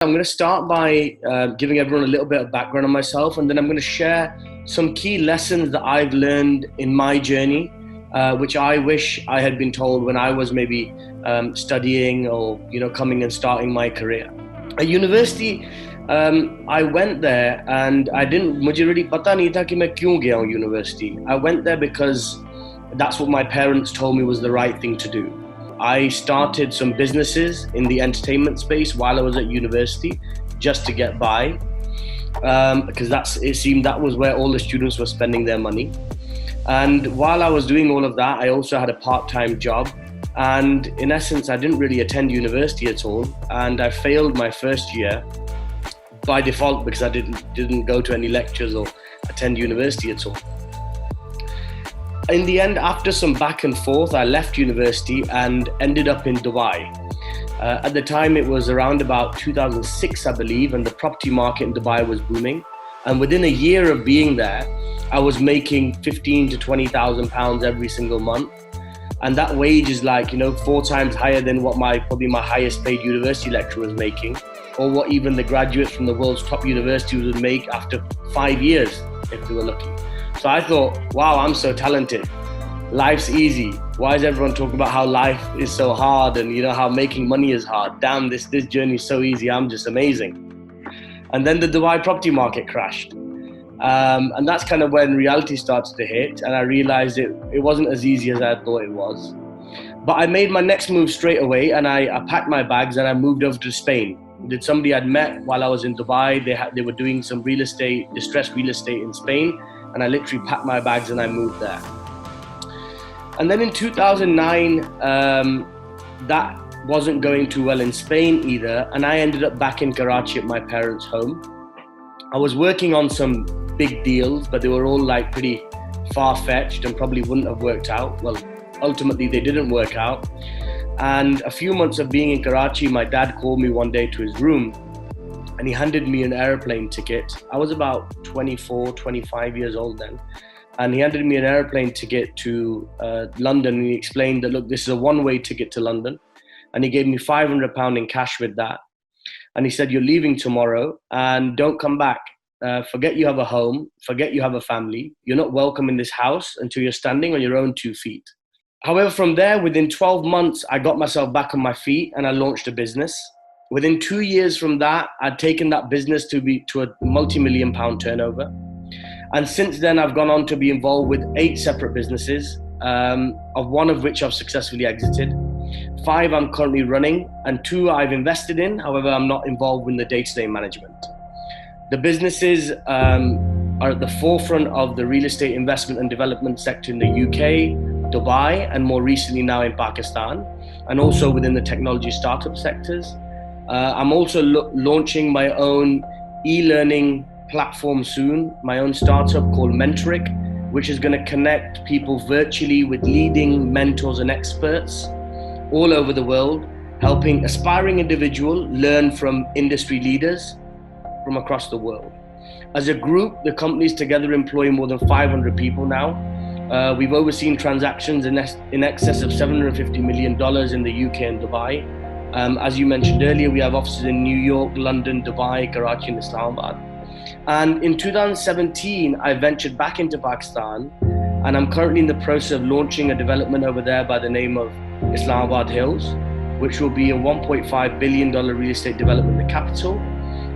I'm going to start by giving everyone a little bit of background on myself, and then I'm going to share some key lessons that I've learned in my journey, which I wish I had been told when I was maybe studying or coming and starting my career. At university, I went there and मुझे really पता नहीं था कि मैं क्यों गया हूँ university. I went there because that's what my parents told me was the right thing to do. I started some businesses in the entertainment space while I was at university just to get by, because it seemed that was where all the students were spending their money. And while I was doing all of that, I also had a part-time job. And in essence, I didn't really attend university at all. And I failed my first year by default because I didn't go to any lectures or attend university at all. In the end, after some back and forth, I left university and ended up in Dubai. At the time, it was around about 2006, I believe, and the property market in Dubai was booming. And within a year of being there, I was making 15 to 20,000 pounds every single month. And that wage is like, 4 times higher than what probably my highest paid university lecturer was making, or what even the graduates from the world's top universities would make after 5 years, if they were lucky. So I thought, wow, I'm so talented. Life's easy. Why is everyone talking about how life is so hard and how making money is hard? Damn, this journey is so easy. I'm just amazing. And then the Dubai property market crashed. And that's kind of when reality started to hit, and I realized it wasn't as easy as I thought it was. But I made my next move straight away, and I packed my bags and I moved over to Spain. With somebody I'd met while I was in Dubai. They were doing some distressed real estate in Spain. And I literally packed my bags and I moved there. And then in 2009, that wasn't going too well in Spain either. And I ended up back in Karachi at my parents' home. I was working on some big deals, but they were all like pretty far-fetched and probably wouldn't have worked out. Well, ultimately they didn't work out. And a few months of being in Karachi, my dad called me one day to his room and he handed me an airplane ticket. I was about 24, 25 years old then. And he handed me an airplane ticket to London, and he explained that, look, this is a one-way ticket to London. And he gave me £500 in cash with that. And he said, you're leaving tomorrow and don't come back. Forget you have a home, forget you have a family. You're not welcome in this house until you're standing on your own 2 feet. However, from there, within 12 months, I got myself back on my feet and I launched a business. Within 2 years from that, I'd taken that business to a multi-million pound turnover. And since then, I've gone on to be involved with 8 separate businesses, of one of which I've successfully exited. 5 I'm currently running, and 2 I've invested in. However, I'm not involved in the day-to-day management. The businesses are at the forefront of the real estate investment and development sector in the UK, Dubai, and more recently now in Pakistan, and also within the technology startup sectors. I'm also launching my own e-learning platform soon, my own startup called Mentoric, which is going to connect people virtually with leading mentors and experts all over the world, helping aspiring individuals learn from industry leaders from across the world. As a group, the companies together employ more than 500 people now. We've overseen transactions in excess of $750 million in the UK and Dubai. As you mentioned earlier, we have offices in New York, London, Dubai, Karachi, and Islamabad. And in 2017, I ventured back into Pakistan, and I'm currently in the process of launching a development over there by the name of Islamabad Hills, which will be a $1.5 billion real estate development in the capital.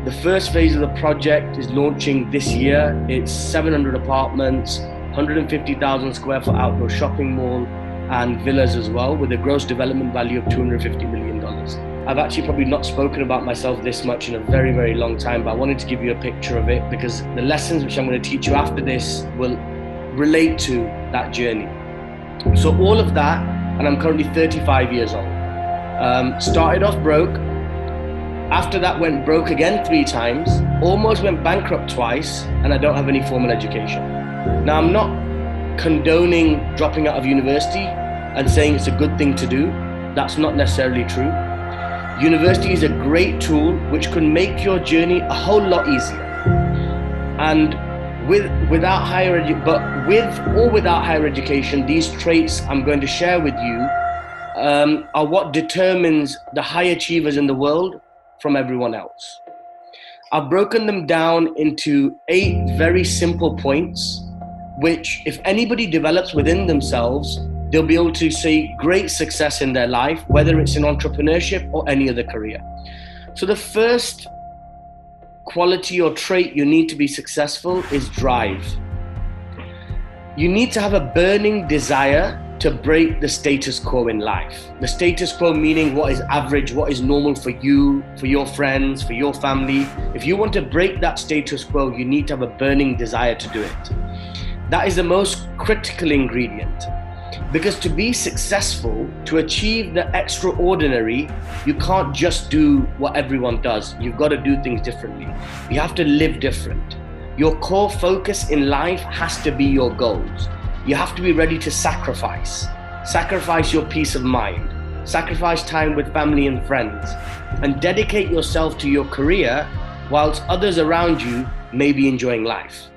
The first phase of the project is launching this year. It's 700 apartments, 150,000 square foot outdoor shopping mall, and villas as well, with a gross development value of $250 million. I've actually probably not spoken about myself this much in a very, very long time, but I wanted to give you a picture of it because the lessons which I'm going to teach you after this will relate to that journey. So all of that, and I'm currently 35 years old. Started off broke. After that, went broke again 3 times, almost went bankrupt twice, and I don't have any formal education. Now, I'm not condoning dropping out of university and saying it's a good thing to do. That's not necessarily true. University is a great tool which can make your journey a whole lot easier. And with or without higher education, these traits I'm going to share with you are what determines the high achievers in the world from everyone else. I've broken them down into 8 very simple points, which if anybody develops within themselves, they'll be able to see great success in their life, whether it's in entrepreneurship or any other career. So the first quality or trait you need to be successful is drive. You need to have a burning desire to break the status quo in life. The status quo meaning what is average, what is normal for you, for your friends, for your family. If you want to break that status quo, you need to have a burning desire to do it. That is the most critical ingredient. Because to be successful, to achieve the extraordinary, you can't just do what everyone does. You've got to do things differently. You have to live different. Your core focus in life has to be your goals. You have to be ready to sacrifice. Sacrifice your peace of mind. Sacrifice time with family and friends. And dedicate yourself to your career whilst others around you may be enjoying life.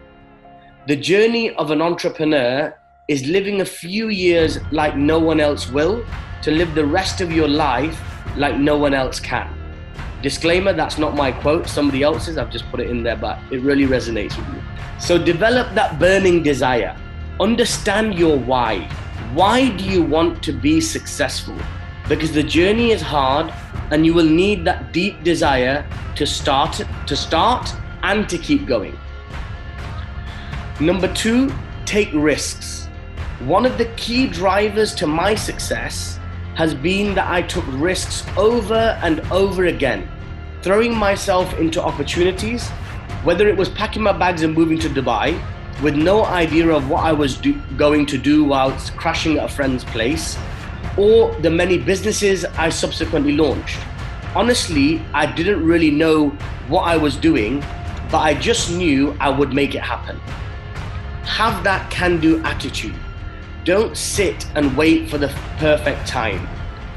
The journey of an entrepreneur is living a few years like no one else will, to live the rest of your life like no one else can. Disclaimer, that's not my quote, somebody else's, I've just put it in there, but it really resonates with me. So develop that burning desire. Understand your why. Why do you want to be successful? Because the journey is hard and you will need that deep desire to start and to keep going. Number 2, take risks. One of the key drivers to my success has been that I took risks over and over again, throwing myself into opportunities, whether it was packing my bags and moving to Dubai with no idea of what I was going to do whilst crashing at a friend's place, or the many businesses I subsequently launched. Honestly, I didn't really know what I was doing, but I just knew I would make it happen. Have that can-do attitude. Don't sit and wait for the perfect time.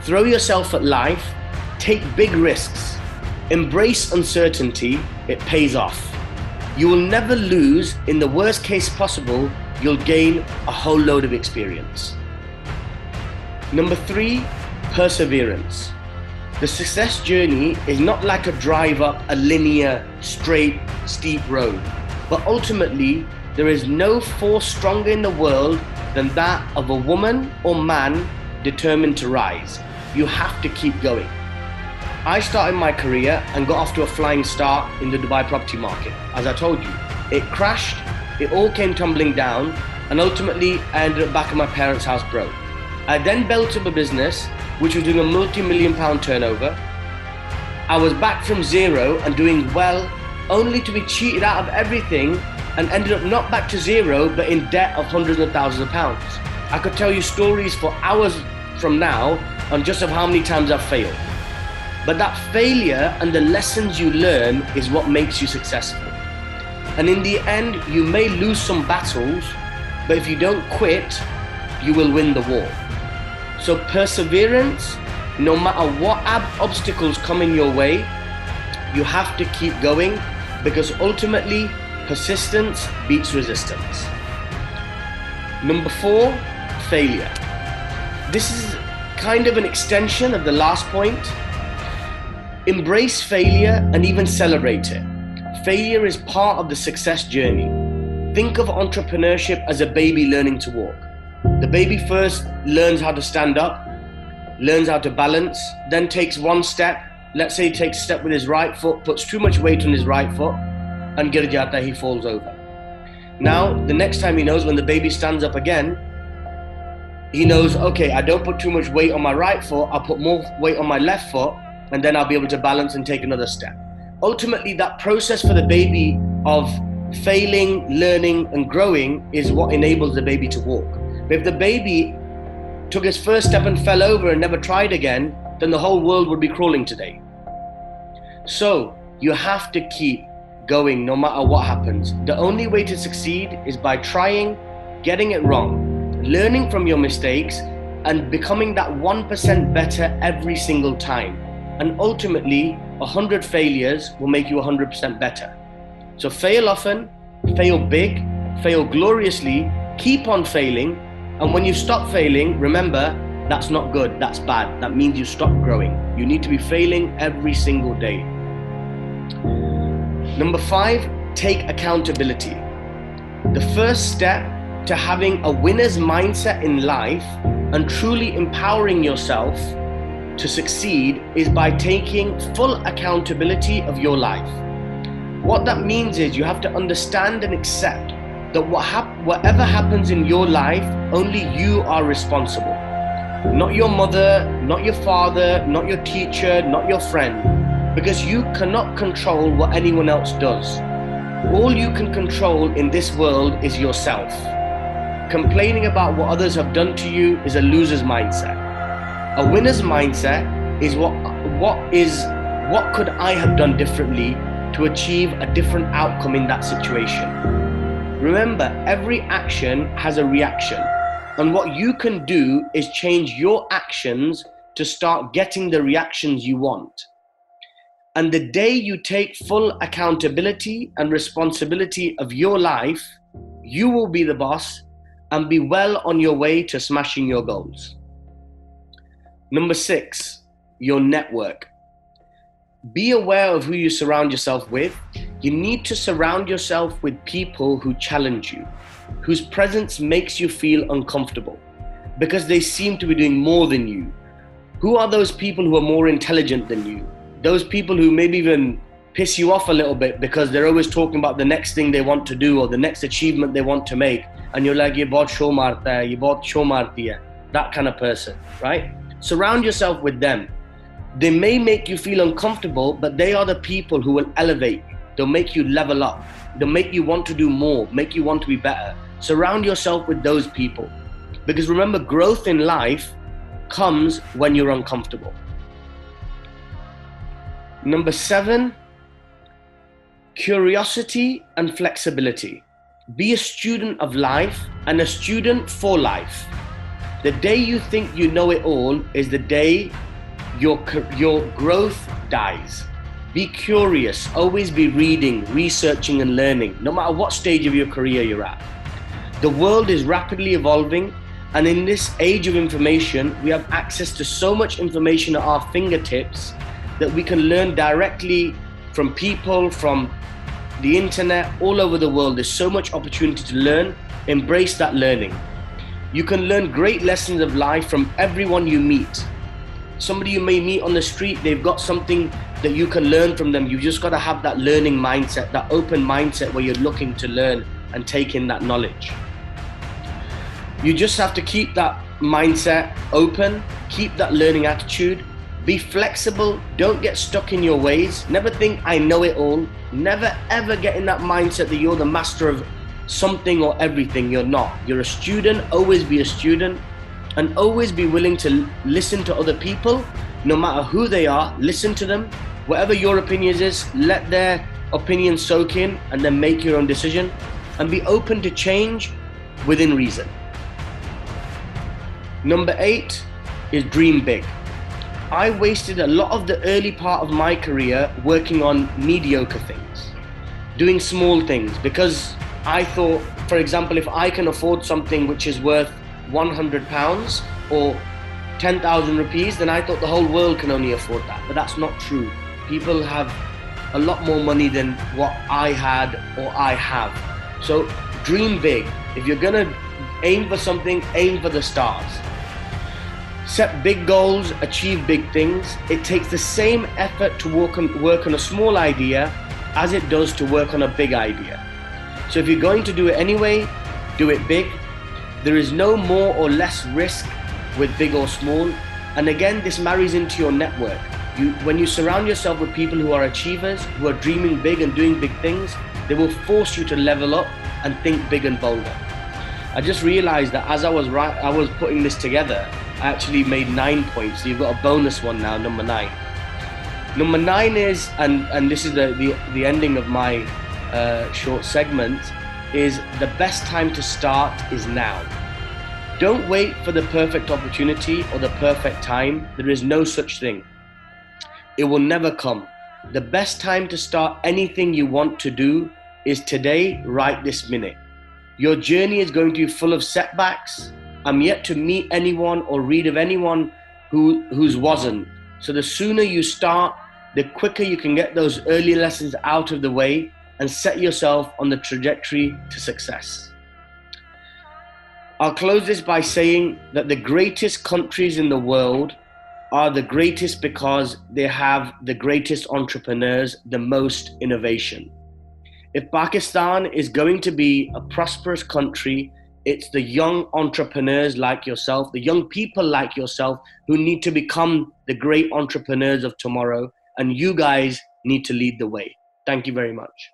Throw yourself at life, take big risks, embrace uncertainty, it pays off. You will never lose. In the worst case possible, you'll gain a whole load of experience. Number 3, perseverance. The success journey is not like a drive up a linear, straight, steep road, but ultimately, there is no force stronger in the world than that of a woman or man determined to rise. You have to keep going. I started my career and got off to a flying start in the Dubai property market. As I told you, it crashed, it all came tumbling down, and ultimately I ended up back at my parents' house broke. I then built up a business which was doing a multi-million pound turnover. I was back from zero and doing well, only to be cheated out of everything and ended up not back to zero, but in debt of hundreds of thousands of pounds. I could tell you stories for hours from now on just of how many times I've failed. But that failure and the lessons you learn is what makes you successful. And in the end, you may lose some battles, but if you don't quit, you will win the war. So perseverance, no matter what obstacles come in your way, you have to keep going, because ultimately, persistence beats resistance. Number 4, failure. This is kind of an extension of the last point. Embrace failure and even celebrate it. Failure is part of the success journey. Think of entrepreneurship as a baby learning to walk. The baby first learns how to stand up, learns how to balance, then takes one step. Let's say he takes a step with his right foot, puts too much weight on his right foot, and gir jata, he falls over. Now, the next time he knows, when the baby stands up again, he knows, okay, I don't put too much weight on my right foot, I'll put more weight on my left foot, and then I'll be able to balance and take another step. Ultimately, that process for the baby of failing, learning, and growing is what enables the baby to walk. But if the baby took his first step and fell over and never tried again, then the whole world would be crawling today. So, you have to keep going no matter what happens. The only way to succeed is by trying, getting it wrong, learning from your mistakes, and becoming that 1% better every single time. And ultimately, 100 failures will make you 100% better. So fail often, fail big, fail gloriously, keep on failing, and when you stop failing, remember, that's not good, that's bad. That means you stop growing. You need to be failing every single day. Number 5, take accountability. The first step to having a winner's mindset in life and truly empowering yourself to succeed is by taking full accountability of your life. What that means is you have to understand and accept that whatever happens in your life, only you are responsible. Not your mother, not your father, not your teacher, not your friend, because you cannot control what anyone else does. All you can control in this world is yourself. Complaining about what others have done to you is a loser's mindset. A winner's mindset is what could I have done differently to achieve a different outcome in that situation. Remember, every action has a reaction, and what you can do is change your actions to start getting the reactions you want. And the day you take full accountability and responsibility of your life, you will be the boss and be well on your way to smashing your goals. Number 6, your network. Be aware of who you surround yourself with. You need to surround yourself with people who challenge you, whose presence makes you feel uncomfortable because they seem to be doing more than you. Who are those people who are more intelligent than you? Those people who maybe even piss you off a little bit because they're always talking about the next thing they want to do or the next achievement they want to make. And you're like, ye bahut show marta hai, ye bahut show marti hai. That kind of person, right? Surround yourself with them. They may make you feel uncomfortable, but they are the people who will elevate you. They'll make you level up. They'll make you want to do more, make you want to be better. Surround yourself with those people. Because remember, growth in life comes when you're uncomfortable. Number 7, curiosity and flexibility. Be a student of life and a student for life. The day you think you know it all is the day your growth dies. Be curious, always be reading, researching and learning, no matter what stage of your career you're at. The world is rapidly evolving, and in this age of information, we have access to so much information at our fingertips that we can learn directly from people, from the internet, all over the world. There's so much opportunity to learn. Embrace that learning. You can learn great lessons of life from everyone you meet. Somebody you may meet on the street, they've got something that you can learn from them. You've just got to have that learning mindset, that open mindset where you're looking to learn and take in that knowledge. You just have to keep that mindset open, keep that learning attitude, be flexible, don't get stuck in your ways. Never think I know it all. Never ever get in that mindset that you're the master of something or everything. You're not. You're a student, always be a student, and always be willing to listen to other people, no matter who they are. Listen to them. Whatever your opinion is, let their opinion soak in and then make your own decision, and be open to change within reason. Number 8 is dream big. I wasted a lot of the early part of my career working on mediocre things, doing small things, because I thought, for example, if I can afford something which is worth £100 or 10,000 rupees, then I thought the whole world can only afford that. But that's not true. People have a lot more money than what I had or I have. So dream big. If you're gonna aim for something, aim for the stars. Set big goals, achieve big things. It takes the same effort to work on a small idea as it does to work on a big idea. So if you're going to do it anyway, do it big. There is no more or less risk with big or small. And again, this marries into your network. When you surround yourself with people who are achievers, who are dreaming big and doing big things, they will force you to level up and think big and bolder. I just realized that as I was putting this together, I actually made 9 points. So you've got a bonus one now, number 9. Number 9 is, and this is the ending of my short segment, is the best time to start is now. Don't wait for the perfect opportunity or the perfect time. There is no such thing. It will never come. The best time to start anything you want to do is today, right this minute. Your journey is going to be full of setbacks. I'm yet to meet anyone or read of anyone whose wasn't. So the sooner you start, the quicker you can get those early lessons out of the way and set yourself on the trajectory to success. I'll close this by saying that the greatest countries in the world are the greatest because they have the greatest entrepreneurs, the most innovation. If Pakistan is going to be a prosperous country, it's the young entrepreneurs like yourself, the young people like yourself who need to become the great entrepreneurs of tomorrow, and you guys need to lead the way. Thank you very much.